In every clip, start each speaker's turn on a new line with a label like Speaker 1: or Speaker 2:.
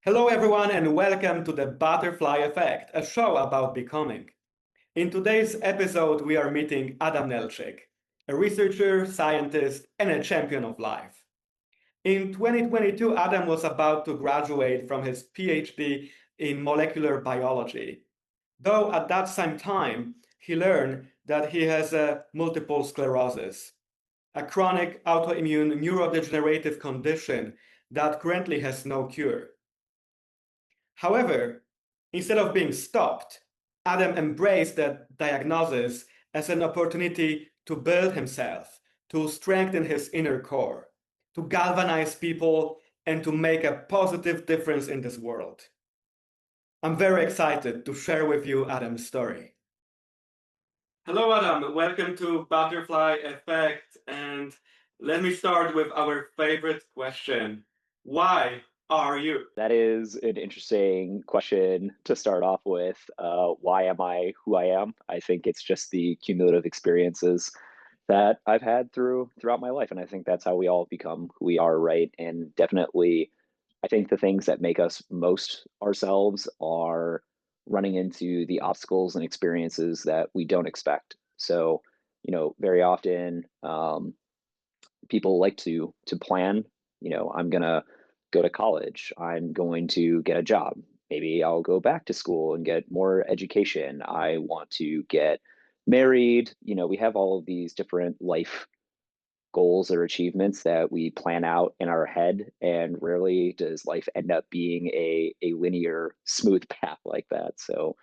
Speaker 1: Hello, everyone, and welcome to the Butterfly Effect, a show about becoming. In today's episode, we are meeting Adam Nelczyk, a researcher, scientist, and a champion of life. In 2022, Adam was about to graduate from his PhD in molecular biology, though at that same time, he learned that he has multiple sclerosis, a chronic autoimmune neurodegenerative condition that currently has no cure. However, instead of being stopped, Adam embraced that diagnosis as an opportunity to build himself, to strengthen his inner core, to galvanize people, and to make a positive difference in this world. I'm very excited to share with you Adam's story. Hello, Adam. Welcome to Butterfly Effect. And let me start with our favorite question. Why are you?
Speaker 2: That is an interesting question to start off with. Why am I who I am? I think it's just the cumulative experiences that I've had throughout my life, and I think that's how we all become who we are, right? And definitely, I think the things that make us most ourselves are running into the obstacles and experiences that we don't expect. So, very often, people like to plan. I'm gonna go to college. I'm going to get a job. Maybe I'll go back to school and get more education. I want to get married. We have all of these different life goals or achievements that we plan out in our head, and rarely does life end up being a linear, smooth path like that. So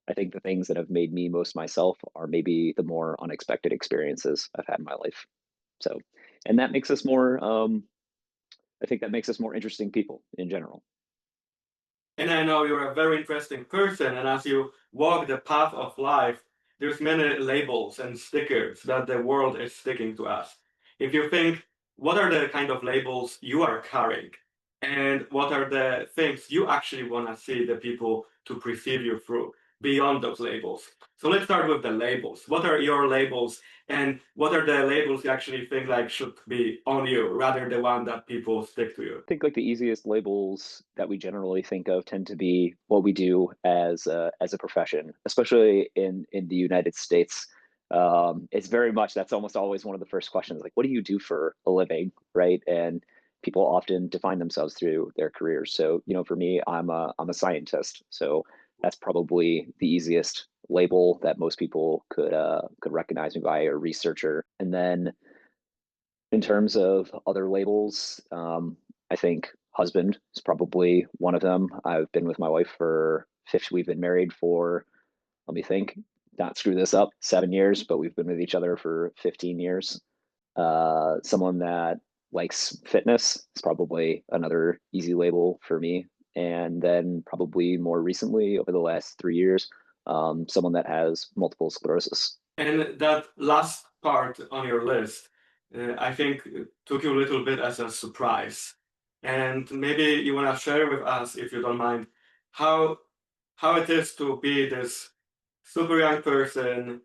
Speaker 2: I think the things that have made me most myself are maybe the more unexpected experiences I've had in my life. So, and that makes us more, I think that makes us more interesting people in general.
Speaker 1: And I know you're a very interesting person, and as you walk the path of life, there's many labels and stickers that the world is sticking to us. If you think, what are the kind of labels you are carrying, and what are the things you actually want to see the people to perceive you through beyond those labels? So let's start with the labels. What are your labels, and what are the labels you actually think like should be on you rather than the one that people stick to you?
Speaker 2: I think like the easiest labels that we generally think of tend to be what we do as a profession, especially in the United States. It's very much that's almost always one of the first questions, like, what do you do for a living, right? And people often define themselves through their careers. So, for me, I'm a scientist. So that's probably the easiest label that most people could recognize me by, a researcher. And then in terms of other labels, I think husband is probably one of them. I've been with my wife for 50, we've been married for, let me think, not screw this up, 7 years, but we've been with each other for 15 years. Someone that likes fitness is probably another easy label for me. And then probably more recently, over the last 3 years, someone that has multiple sclerosis.
Speaker 1: And that last part on your list, I think took you a little bit as a surprise. And maybe you want to share with us, if you don't mind, how how it is to be this super young person,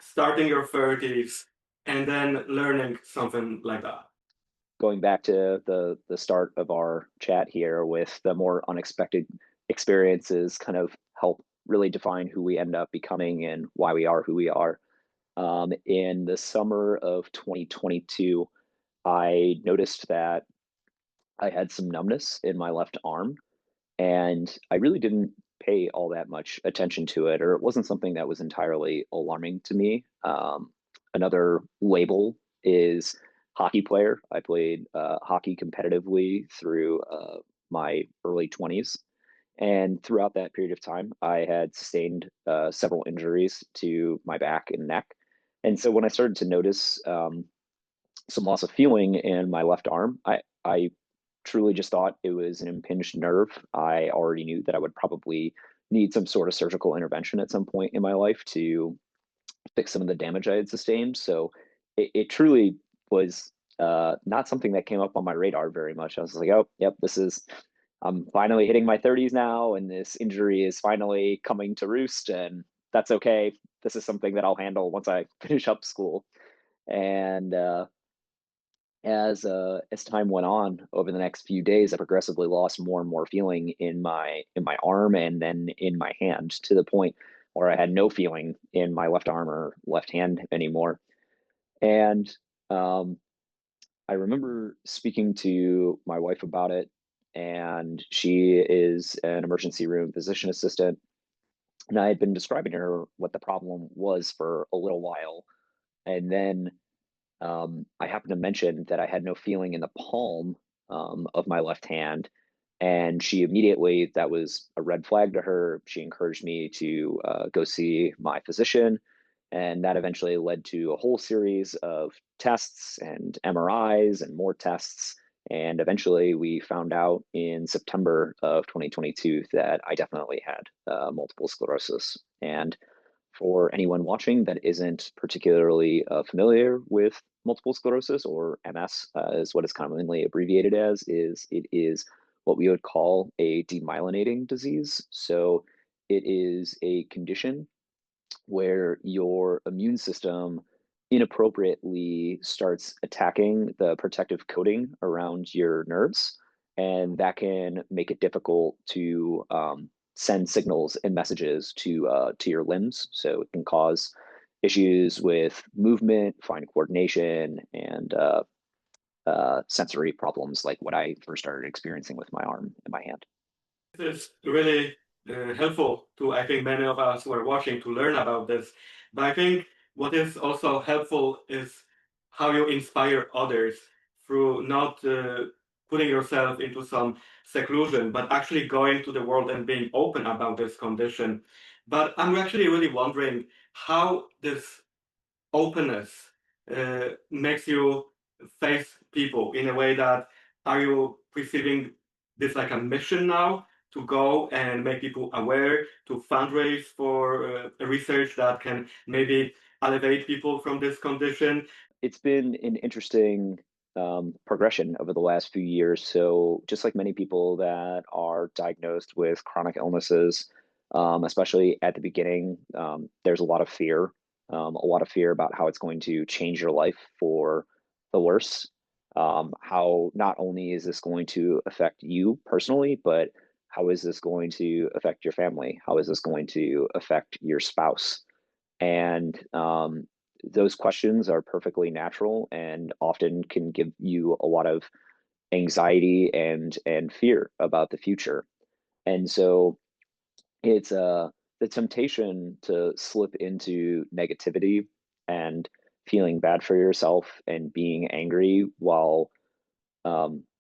Speaker 1: starting your 30s, and then learning something like that.
Speaker 2: Going back to the start of our chat here, with the more unexpected experiences kind of help really define who we end up becoming and why we are who we are. In the summer of 2022, I noticed that I had some numbness in my left arm, and I really didn't pay all that much attention to it, or it wasn't something that was entirely alarming to me. Another label is hockey player. I played hockey competitively through my early 20s. And throughout that period of time, I had sustained several injuries to my back and neck. And so when I started to notice some loss of feeling in my left arm, I truly just thought it was an impinged nerve. I already knew that I would probably need some sort of surgical intervention at some point in my life to fix some of the damage I had sustained. So it truly was not something that came up on my radar very much. I was like, oh, yep, I'm finally hitting my 30s now, and this injury is finally coming to roost, and that's okay. This is something that I'll handle once I finish up school. And As time went on over the next few days, I progressively lost more and more feeling in my arm and then in my hand, to the point where I had no feeling in my left arm or left hand anymore. And um, I remember speaking to my wife about it, and she is an emergency room physician assistant. And I had been describing to her what the problem was for a little while. And then I happened to mention that I had no feeling in the palm of my left hand. And she immediately, that was a red flag to her. She encouraged me to go see my physician. And that eventually led to a whole series of tests and MRIs and more tests. And eventually, we found out in September of 2022 that I definitely had multiple sclerosis. And for anyone watching that isn't particularly familiar with multiple sclerosis, or MS, is what it's commonly abbreviated as, is it is what we would call a demyelinating disease. So it is a condition where your immune system inappropriately starts attacking the protective coating around your nerves, and that can make it difficult to send signals and messages to your limbs. So it can cause issues with movement, fine coordination, and sensory problems like what I first started experiencing with my arm and my hand.
Speaker 1: This is really helpful to, I think, many of us who are watching to learn about this. But I think what is also helpful is how you inspire others through not putting yourself into some seclusion, but actually going to the world and being open about this condition. But I'm actually really wondering how this openness makes you face people in a way that, are you perceiving this like a mission now to go and make people aware, to fundraise for research that can maybe elevate people from this condition?
Speaker 2: It's been an interesting progression over the last few years. So, just like many people that are diagnosed with chronic illnesses, especially at the beginning, there's a lot of fear about how it's going to change your life for the worse. How not only is this going to affect you personally, but how is this going to affect your family? How is this going to affect your spouse? And those questions are perfectly natural and often can give you a lot of anxiety and fear about the future. And so it's the temptation to slip into negativity and feeling bad for yourself and being angry, while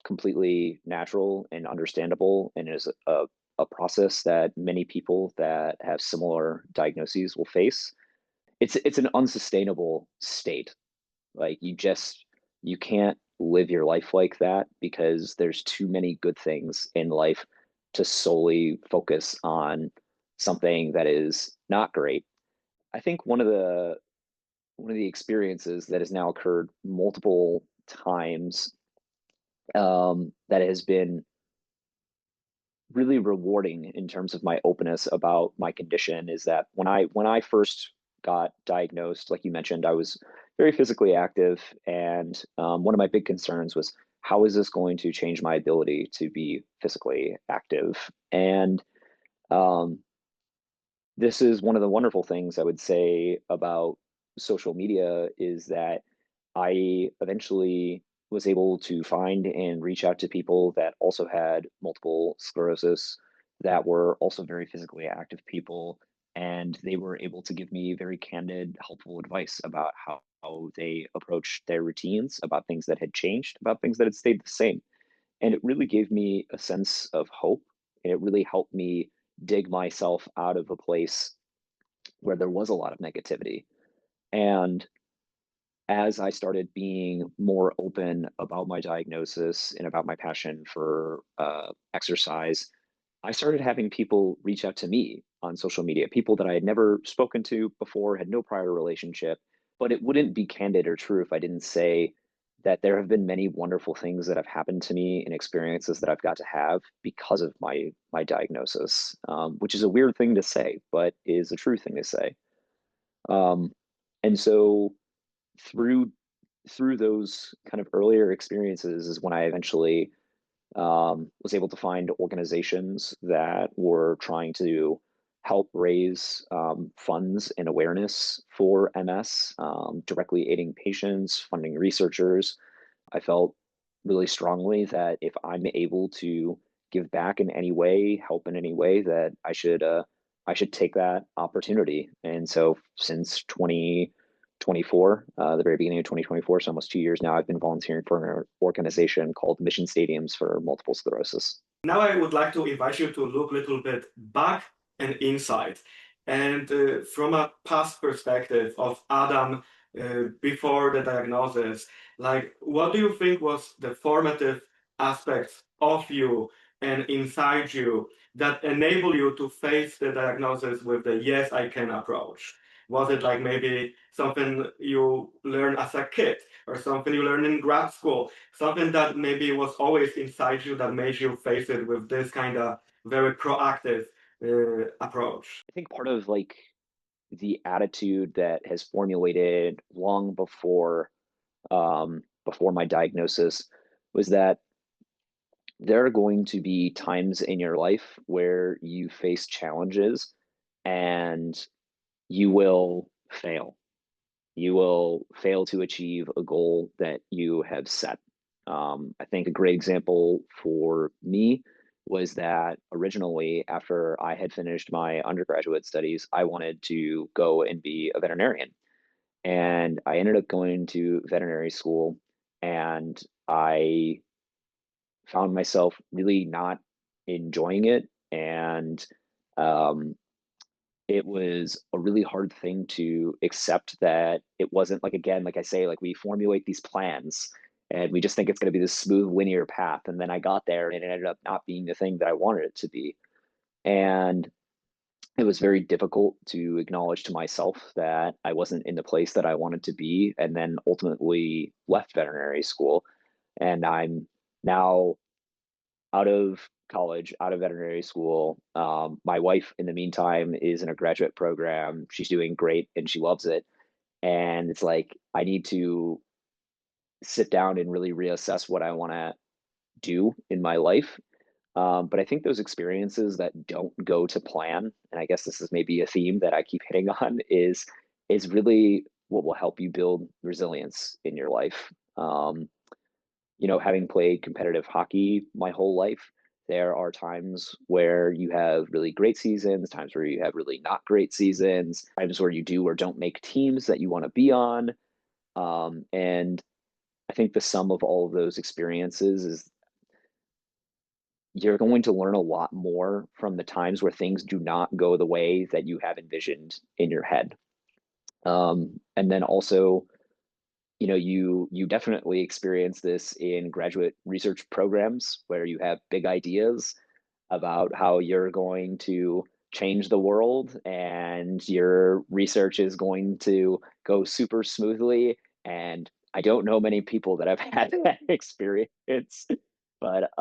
Speaker 2: completely natural and understandable, and is a process that many people that have similar diagnoses will face. It's an unsustainable state. Like, you can't live your life like that, because there's too many good things in life to solely focus on something that is not great. I think one of the experiences that has now occurred multiple times, that has been really rewarding in terms of my openness about my condition, is that when I first got diagnosed, like you mentioned, I was very physically active, and one of my big concerns was, how is this going to change my ability to be physically active? And um, this is one of the wonderful things I would say about social media, is that I eventually was able to find and reach out to people that also had multiple sclerosis, that were also very physically active people. And they were able to give me very candid, helpful advice about how they approached their routines, about things that had changed, about things that had stayed the same. And it really gave me a sense of hope. And it really helped me dig myself out of a place where there was a lot of negativity. And as I started being more open about my diagnosis and about my passion for exercise, I started having people reach out to me on social media, people that I had never spoken to before, had no prior relationship. But it wouldn't be candid or true if I didn't say that there have been many wonderful things that have happened to me and experiences that I've got to have because of my diagnosis, which is a weird thing to say, but is a true thing to say. Um, and so through through those kind of earlier experiences is when I eventually was able to find organizations that were trying to help raise funds and awareness for MS, directly aiding patients, funding researchers. I felt really strongly that if I'm able to give back in any way, help in any way, that I should take that opportunity. And so since 2024, the very beginning of 2024, so almost 2 years now, I've been volunteering for an organization called Mission Stadiums for Multiple Sclerosis.
Speaker 1: Now I would like to invite you to look a little bit back and inside. And from a past perspective of Adam before the diagnosis, like what do you think was the formative aspects of you and inside you that enable you to face the diagnosis with the yes, I can approach? Was it like maybe something you learned as a kid or something you learned in grad school? Something that maybe was always inside you that made you face it with this kind of very proactive approach.
Speaker 2: I think part of like the attitude that has formulated long before my diagnosis was that there are going to be times in your life where you face challenges and you will fail. You will fail to achieve a goal that you have set. I think a great example for me was that originally, after I had finished my undergraduate studies, I wanted to go and be a veterinarian. And I ended up going to veterinary school, and I found myself really not enjoying it. And um, it was a really hard thing to accept that it wasn't like, again, like I say, like we formulate these plans and we just think it's going to be this smooth linear path. And then I got there and it ended up not being the thing that I wanted it to be. And it was very difficult to acknowledge to myself that I wasn't in the place that I wanted to be, and then ultimately left veterinary school. And I'm now out of college, out of veterinary school. My wife, in the meantime, is in a graduate program. She's doing great and she loves it. And it's like, I need to sit down and really reassess what I want to do in my life. But I think those experiences that don't go to plan, and I guess this is maybe a theme that I keep hitting on, is really what will help you build resilience in your life. Having played competitive hockey my whole life, there are times where you have really great seasons, times where you have really not great seasons, times where you do or don't make teams that you want to be on. And I think the sum of all of those experiences is you're going to learn a lot more from the times where things do not go the way that you have envisioned in your head. And then also, you definitely experience this in graduate research programs where you have big ideas about how you're going to change the world and your research is going to go super smoothly. And I don't know many people that have had that experience, but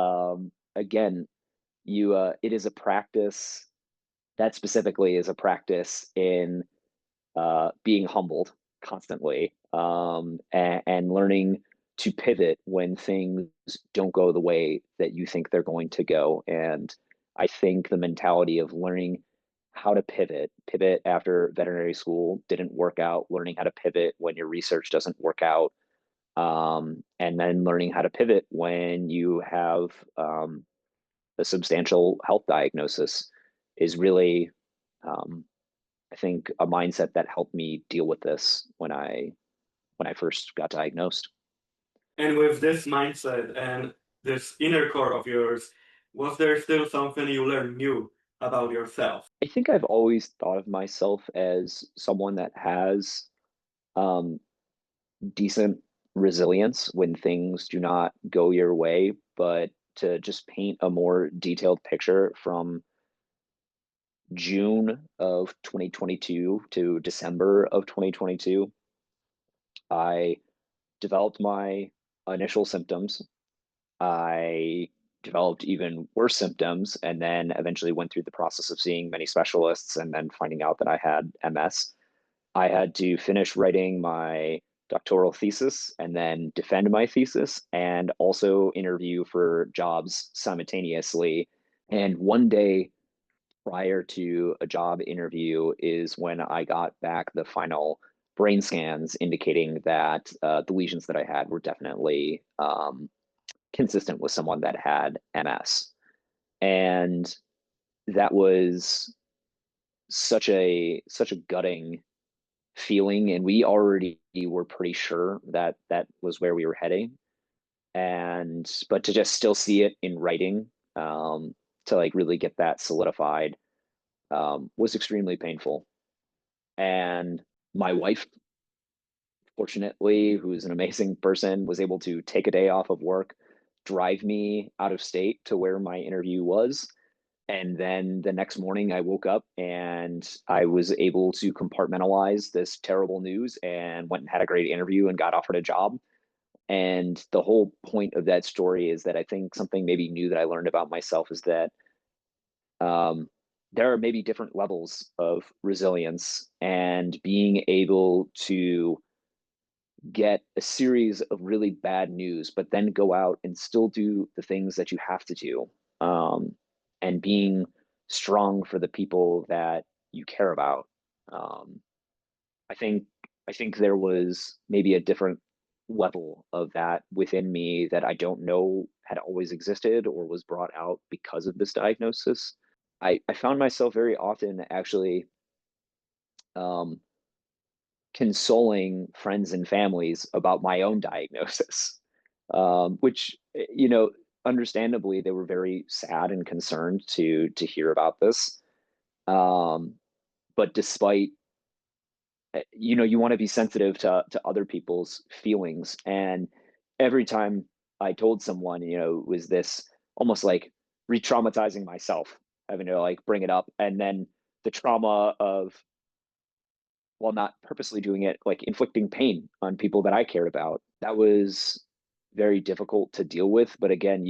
Speaker 2: again, it is a practice that specifically is a practice in being humbled constantly, and learning to pivot when things don't go the way that you think they're going to go. And I think the mentality of learning how to pivot after veterinary school didn't work out, learning how to pivot when your research doesn't work out, and then learning how to pivot when you have a substantial health diagnosis is really, um, I think, a mindset that helped me deal with this when I first got diagnosed.
Speaker 1: And with this mindset and this inner core of yours, was there still something you learned new about yourself?
Speaker 2: I think I've always thought of myself as someone that has um, decent resilience when things do not go your way, but to just paint a more detailed picture from June of 2022 to December of 2022, I developed my initial symptoms. I developed even worse symptoms and then eventually went through the process of seeing many specialists and then finding out that I had MS. I had to finish writing my doctoral thesis and then defend my thesis and also interview for jobs simultaneously. And one day prior to a job interview is when I got back the final brain scans indicating that the lesions that I had were definitely consistent with someone that had MS. And that was such a gutting feeling, and we already were pretty sure that that was where we were heading. And but to just still see it in writing, to like really get that solidified, was extremely painful. And my wife, fortunately, who's an amazing person, was able to take a day off of work, drive me out of state to where my interview was. And then the next morning, I woke up and I was able to compartmentalize this terrible news and went and had a great interview and got offered a job. And the whole point of that story is that I think something maybe new that I learned about myself is that um, there are maybe different levels of resilience, and being able to get a series of really bad news, but then go out and still do the things that you have to do, and being strong for the people that you care about. Um, I think I think there was maybe a different level of that within me that I don't know had always existed or was brought out because of this diagnosis. I found myself very often actually um, consoling friends and families about my own diagnosis, which, understandably, they were very sad and concerned to hear about this. Um, but despite, you want to be sensitive to other people's feelings, and every time I told someone, it was this almost like re-traumatizing myself, having to like bring it up, and then the trauma of, while not purposely doing it, like inflicting pain on people that I cared about. That was very difficult to deal with. But again,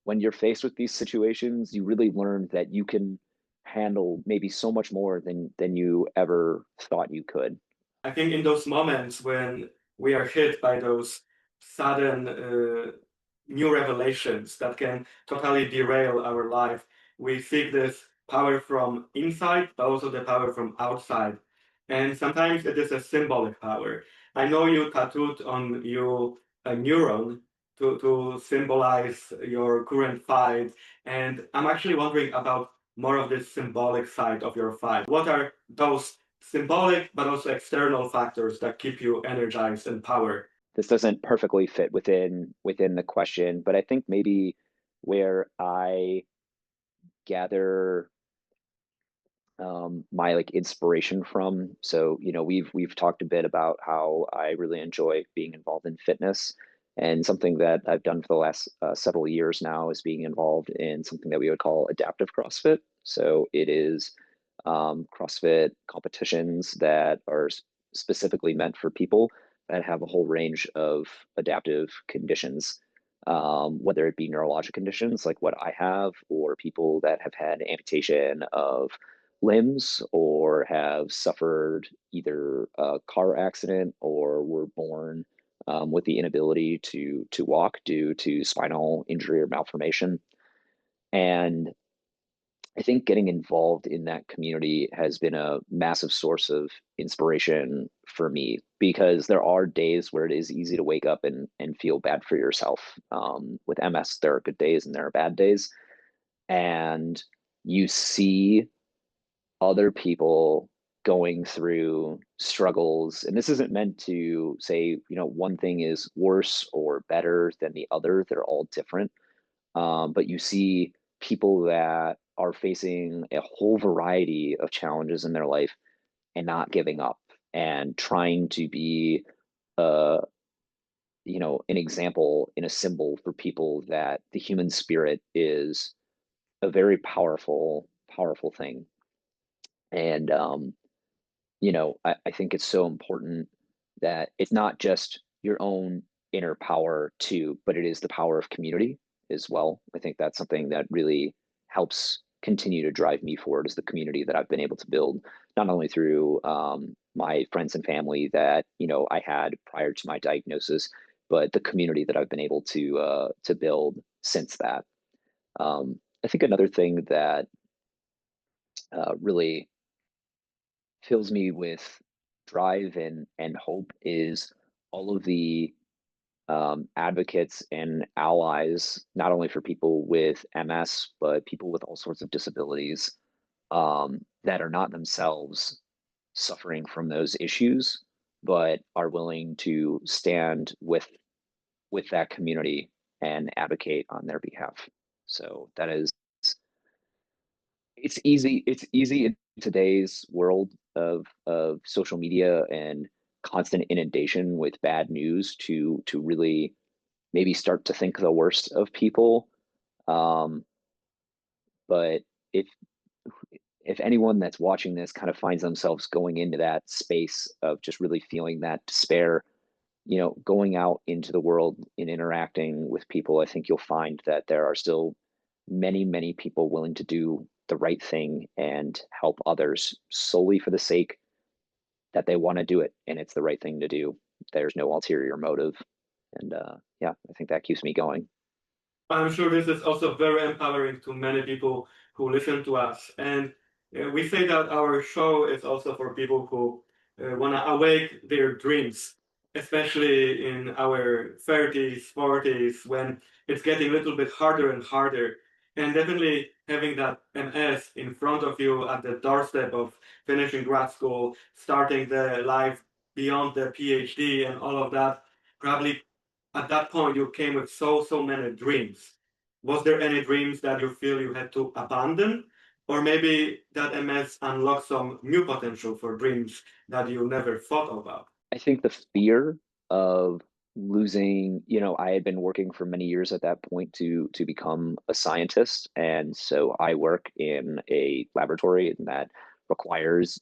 Speaker 2: when you're faced with these situations, you really learn that you can handle maybe so much more than you ever thought you could.
Speaker 1: I think in those moments when we are hit by those sudden new revelations that can totally derail our life, we seek this power from inside, but also the power from outside. And sometimes it is a symbolic power. I know you tattooed on you a neuron to symbolize your current fight. And I'm actually wondering about more of this symbolic side of your fight. What are those symbolic but also external factors that keep you energized and powered?
Speaker 2: This doesn't perfectly fit within the question, but I think maybe where I gather my like inspiration from. So, we've talked a bit about how I really enjoy being involved in fitness, and something that I've done for the last several years now is being involved in something that we would call adaptive CrossFit. So it is CrossFit competitions that are specifically meant for people that have a whole range of adaptive conditions, whether it be neurologic conditions like what I have, or people that have had amputation of limbs or have suffered either a car accident or were born with the inability to walk due to spinal injury or malformation. And I think getting involved in that community has been a massive source of inspiration for me, because there are days where it is easy to wake up and feel bad for yourself. With MS, there are good days and there are bad days. And you see other people going through struggles, and this isn't meant to say, one thing is worse or better than the other. They're all different. But you see people that are facing a whole variety of challenges in their life and not giving up and trying to be uh an example and a symbol for people that the human spirit is a very powerful thing. And I think it's so important that it's not just your own inner power too, but it is the power of community as well. I think that's something that really helps continue to drive me forward is the community that I've been able to build, not only through my friends and family that I had prior to my diagnosis, but the community that I've been able to build since that. I think another thing that really fills me with drive and hope is all of the advocates and allies, not only for people with MS, but people with all sorts of disabilities that are not themselves suffering from those issues, but are willing to stand with that community and advocate on their behalf. So that is, it's easy in today's world of social media and constant inundation with bad news to really maybe start to think the worst of people. Um, but if if anyone that's watching this kind of finds themselves going into that space of just really feeling that despair, going out into the world and interacting with people, I think you'll find that there are still many, many people willing to do the right thing and help others solely for the sake that they want to do it and it's the right thing to do. There's no ulterior motive. And yeah, I think that keeps me going.
Speaker 1: I'm sure this is also very empowering to many people who listen to us. And we say that our show is also for people who want to awake their dreams, especially in our 30s, 40s, when it's getting a little bit harder and harder. And definitely having that MS in front of you at the doorstep of finishing grad school, starting the life beyond the PhD and all of that, probably at that point you came with so many dreams. Was there any dreams that you feel you had to abandon, or maybe that MS unlocked some new potential for dreams that you never thought about?
Speaker 2: I think the fear of losing, I had been working for many years at that point to become a scientist, and so I work in a laboratory and that requires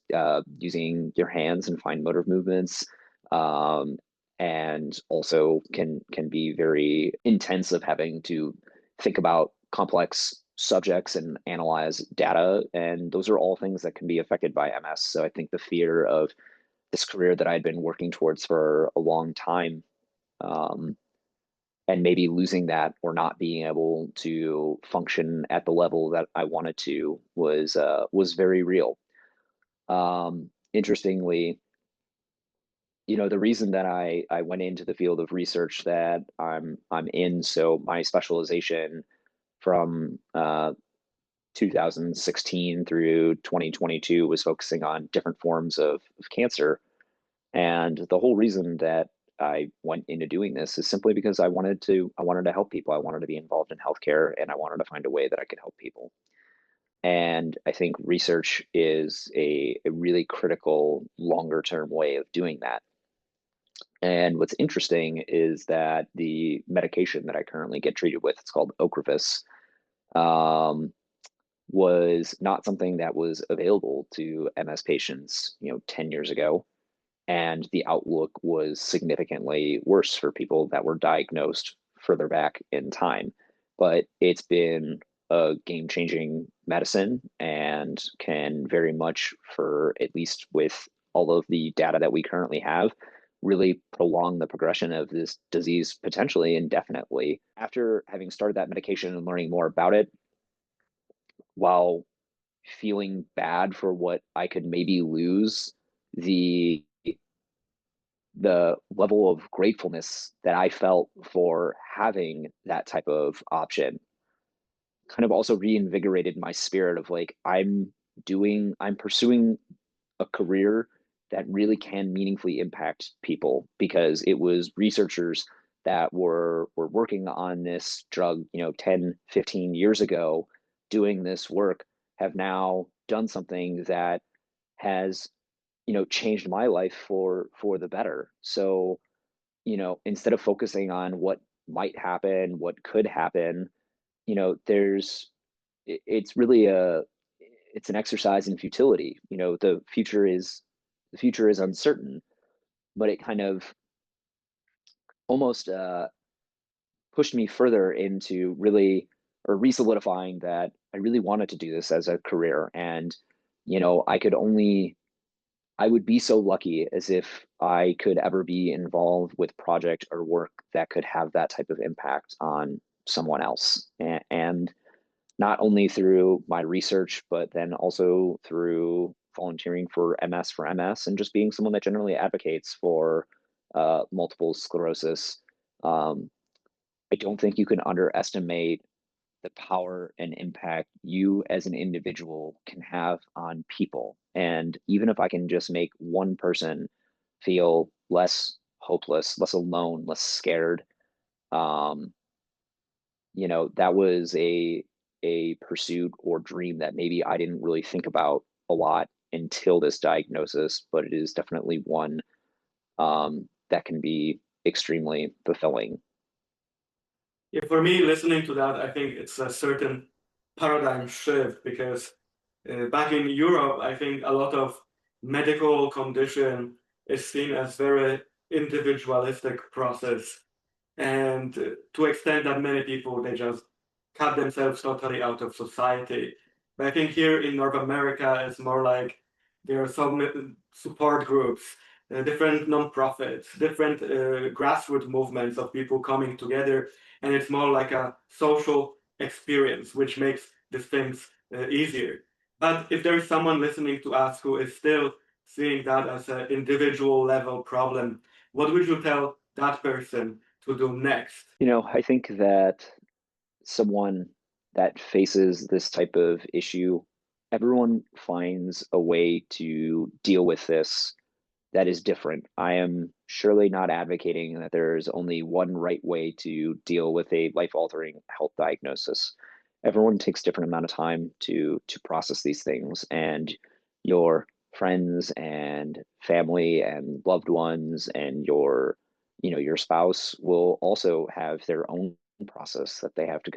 Speaker 2: using your hands and fine motor movements, um, and also can be very intense of having to think about complex subjects and analyze data, and those are all things that can be affected by MS. So I think the fear of this career that I'd been working towards for a long time, um, and maybe losing that or not being able to function at the level that I wanted to was very real. Interestingly, the reason that I went into the field of research that I'm in, so my specialization from 2016 through 2022 was focusing on different forms of cancer. And the whole reason that I went into doing this is simply because I wanted to help people. I wanted to be involved in healthcare and I wanted to find a way that I could help people. And I think research is a really critical longer term way of doing that. And what's interesting is that the medication that I currently get treated with, it's called Ocrevus, um, was not something that was available to MS patients, 10 years ago. And the outlook was significantly worse for people that were diagnosed further back in time. But it's been a game-changing medicine and can very much, for at least with all of the data that we currently have, really prolong the progression of this disease potentially indefinitely. After having started that medication and learning more about it, while feeling bad for what I could maybe lose, the the level of gratefulness that I felt for having that type of option kind of also reinvigorated my spirit of like, I'm pursuing a career that really can meaningfully impact people because it was researchers that were working on this drug, 10, 15 years ago, doing this work, have now done something that has changed my life for the better. So instead of focusing on what might happen, what could happen, there's it's really it's an exercise in futility. The future is uncertain, but it kind of almost pushed me further into really or re-solidifying that I really wanted to do this as a career. And, I would be so lucky as if I could ever be involved with project or work that could have that type of impact on someone else. And not only through my research, but then also through volunteering for MS and just being someone that generally advocates for multiple sclerosis. Um, I don't think you can underestimate the power and impact you as an individual can have on people. And even if I can just make one person feel less hopeless, less alone, less scared, um, that was a pursuit or dream that maybe I didn't really think about a lot until this diagnosis, but it is definitely one that can be extremely fulfilling.
Speaker 1: Yeah, for me, listening to that, I think it's a certain paradigm shift because back in Europe, I think a lot of medical condition is seen as very individualistic process, and to extent that many people they just cut themselves totally out of society. But I think here in North America, it's more like there are some support groups, different non-profits, different grassroots movements of people coming together, and it's more like a social experience, which makes these things easier. But if there is someone listening to us who is still seeing that as an individual level problem, what would you tell that person to do next?
Speaker 2: I think that someone that faces this type of issue, everyone finds a way to deal with this that is different. I am surely not advocating that there's only one right way to deal with a life-altering health diagnosis. Everyone takes different amount of time to process these things, and your friends and family and loved ones and your spouse will also have their own process that they have to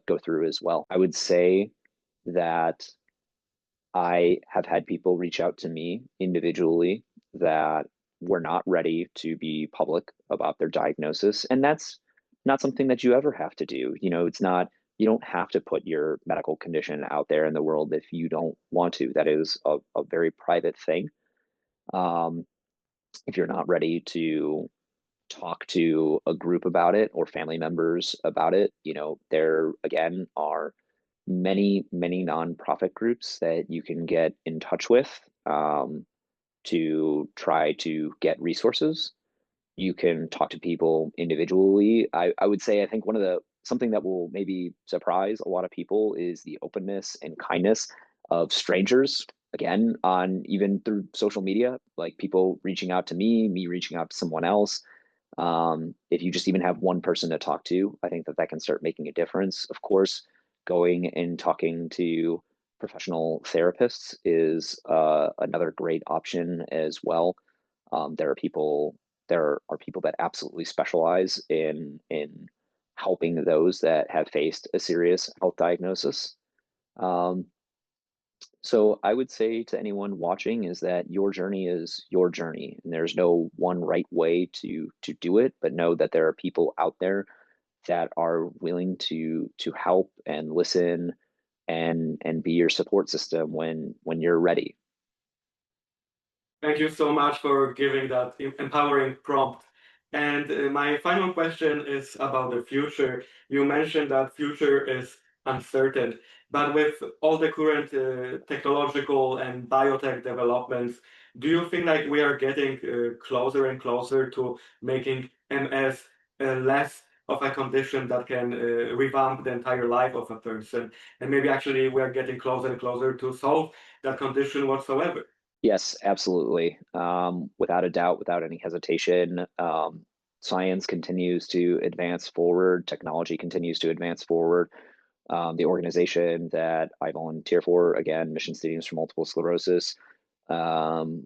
Speaker 2: go through as well. I would say that I have had people reach out to me individually that were not ready to be public about their diagnosis. And that's not something that you ever have to do. It's not, you don't have to put your medical condition out there in the world if you don't want to. That is a very private thing. Um, if you're not ready to talk to a group about it or family members about it, there again are many, many nonprofit groups that you can get in touch with to try to get resources. You can talk to people individually. I would say, I think something that will maybe surprise a lot of people is the openness and kindness of strangers. Again, on even through social media, like people reaching out to me reaching out to someone else. If you just even have one person to talk to, I think that can start making a difference. Of course, going and talking to professional therapists is another great option as well. There are people that absolutely specialize in helping those that have faced a serious health diagnosis. Um, so I would say to anyone watching is that your journey is your journey, and there's no one right way to do it, but know that there are people out there that are willing to help and listen and be your support system when you're ready.
Speaker 1: Thank you so much for giving that empowering prompt. And my final question is about the future. You mentioned that future is uncertain, but with all the current technological and biotech developments, do you think like we are getting closer and closer to making MS less of a condition that can revamp the entire life of a person? And maybe actually we are getting closer and closer to solve that condition whatsoever.
Speaker 2: Yes, absolutely. Without a doubt, without any hesitation, science continues to advance forward, technology continues to advance forward. The organization that I volunteer for, again, Mission Students for Multiple Sclerosis,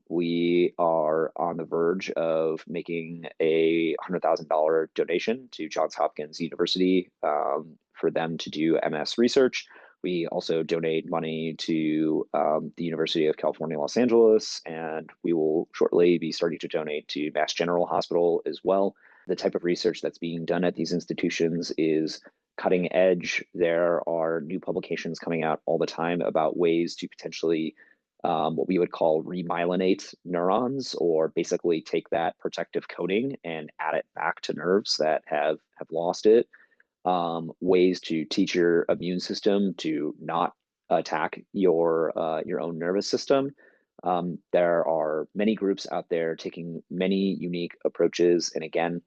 Speaker 2: we are on the verge of making a $100,000 donation to Johns Hopkins University for them to do MS research. We also donate money to the University of California, Los Angeles, and we will shortly be starting to donate to Mass General Hospital as well. The type of research that's being done at these institutions is cutting edge. There are new publications coming out all the time about ways to potentially what we would call remyelinate neurons, or basically take that protective coating and add it back to nerves that have lost it. Ways to teach your immune system to not attack your own nervous system. There are many groups out there taking many unique approaches. And again,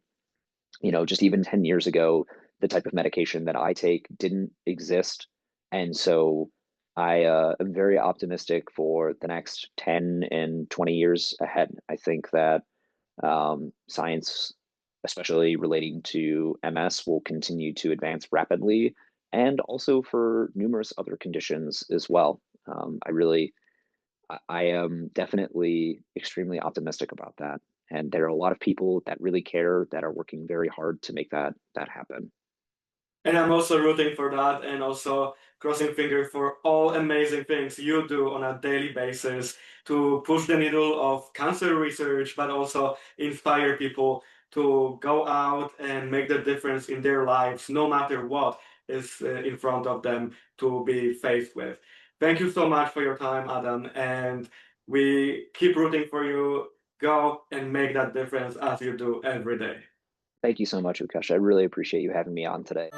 Speaker 2: just even 10 years ago, the type of medication that I take didn't exist. And so I am very optimistic for the next 10 and 20 years ahead. I think that science, especially relating to MS, will continue to advance rapidly, and also for numerous other conditions as well. I am definitely extremely optimistic about that. And there are a lot of people that really care, that are working very hard to make that happen.
Speaker 1: And I'm also rooting for that and also crossing fingers for all amazing things you do on a daily basis to push the needle of cancer research, but also inspire people to go out and make the difference in their lives, no matter what is in front of them to be faced with. Thank you so much for your time, Adam, and we keep rooting for you. Go and make that difference as you do every day.
Speaker 2: Thank you so much, Ukesh. I really appreciate you having me on today.